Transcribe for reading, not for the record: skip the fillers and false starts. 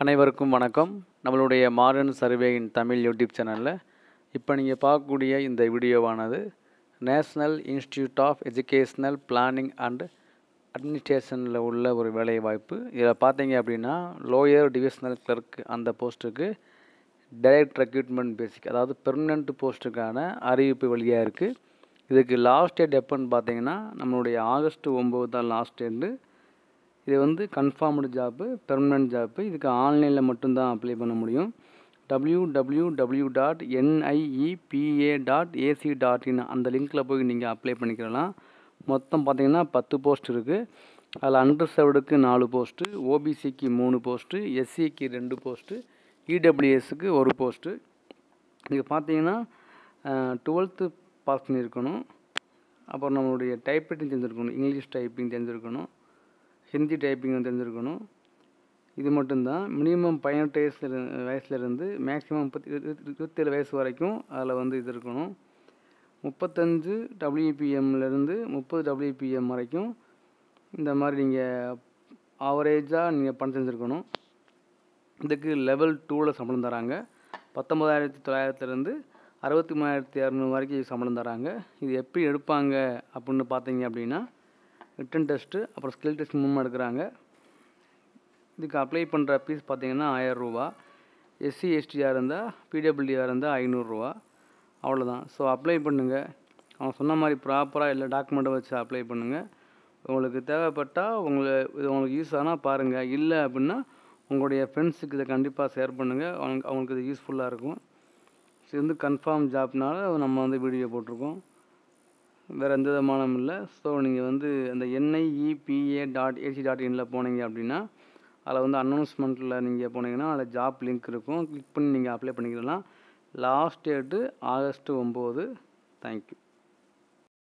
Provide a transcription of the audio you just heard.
அனைவருக்கும் வணக்கம். நம்மளுடைய மாடர்ன் சர்வேயின் தமிழ் யூடியூப் சேனலில் இப்போ நீங்கள் பார்க்கக்கூடிய இந்த வீடியோவானது national institute of educational planning and அட்மினிஸ்ட்ரேஷனில் உள்ள ஒரு வேலைவாய்ப்பு. இதில் பார்த்தீங்க அப்படின்னா லோயர் டிவிஷனல் கிளர்க் அந்த போஸ்ட்டுக்கு டைரக்ட் ரெக்ரூட்மெண்ட் பேசிக், அதாவது பெர்மனண்ட் போஸ்ட்டுக்கான அறிவிப்பு வெளியாக இருக்குது. இதுக்கு லாஸ்ட் டேட் எப்போன்னு பார்த்தீங்கன்னா நம்மளுடைய August 9 தான் லாஸ்ட் டேட்டு. இது வந்து கன்ஃபார்ம்டு ஜாப்பு, பெர்மனன்ட் ஜாப்பு. இதுக்கு ஆன்லைனில் மட்டும்தான் அப்ளை பண்ண முடியும். www.niepa.ac.in அந்த லிங்க்கில் போய் நீங்கள் அப்ளை பண்ணிக்கலாம். மொத்தம் பார்த்தீங்கன்னா 10 போஸ்ட் இருக்குது. அதில் அண்டர்சர்வ்டுக்கு 4 போஸ்ட்டு, ஓபிசிக்கு 3 போஸ்ட்டு, எஸ்சிக்கு 2 போஸ்ட்டு, இடபிள்யூஎஸ்க்கு 1 போஸ்ட்டு. இது பார்த்தீங்கன்னா 12th பாஸ் பண்ணியிருக்கணும். அப்புறம் நம்மளுடைய டைப்ரைட்டிங் தெரிஞ்சிருக்கணும், இங்கிலீஷ் டைப்பிங் தெரிஞ்சிருக்கணும், ஹிந்தி டைப்பிங் தெரிஞ்சிருக்கணும். இது மட்டும்தான். மினிமம் 18 வயசுலேருந்து மேக்ஸிமம் 27 வயசு வரைக்கும் அதில் வந்து இது இருக்கணும். 35 WPMலேருந்து 30 WPM வரைக்கும் இந்த மாதிரி நீங்கள் ஆவரேஜாக நீங்கள் பணம் செஞ்சுருக்கணும். இதுக்கு லெவல் 2ல் சம்பளம் தராங்க. 19,900லேருந்து 63,200 வரைக்கும் சம்பளம் தராங்க. இது எப்படி எடுப்பாங்க அப்படின்னு பார்த்தீங்க அப்படின்னா ரிட்டன் டெஸ்ட்டு, அப்புறம் ஸ்கில் டெஸ்ட் 3 எடுக்கிறாங்க. இதுக்கு அப்ளை பண்ணுற ஃபீஸ் பார்த்தீங்கன்னா 1000 ரூபா. எஸ்சி எஸ்டியாக இருந்தால், பிடபிள்யூஆர் இருந்தால் 500 ரூபா. அவ்வளோதான். ஸோ அப்ளை பண்ணுங்கள். அவன் சொன்ன மாதிரி ப்ராப்பராக எல்லா டாக்குமெண்ட்டை வச்சு அப்ளை பண்ணுங்கள். உங்களுக்கு தேவைப்பட்டால் இது உங்களுக்கு யூஸ் ஆனால் பாருங்கள். இல்லை அப்படின்னா உங்களுடைய ஃப்ரெண்ட்ஸுக்கு இதை கண்டிப்பாக ஷேர் பண்ணுங்கள். அவங்களுக்கு இது யூஸ்ஃபுல்லாக இருக்கும். இது வந்து கன்ஃபார்ம் ஜாப்னால நம்ம வந்து வீடியோ போட்டிருக்கோம். வேறு எந்த விதமானம் இல்லை. ஸோ நீங்கள் வந்து அந்த niepa.ac.in போனீங்க அப்படின்னா அதில் வந்து அனௌன்ஸ்மெண்ட்டில் நீங்கள் போனீங்கன்னா அதில் ஜாப் லிங்க் இருக்கும். கிளிக் பண்ணி நீங்கள் அப்ளை பண்ணிக்கலாம். Last date August 9. தேங்க்யூ.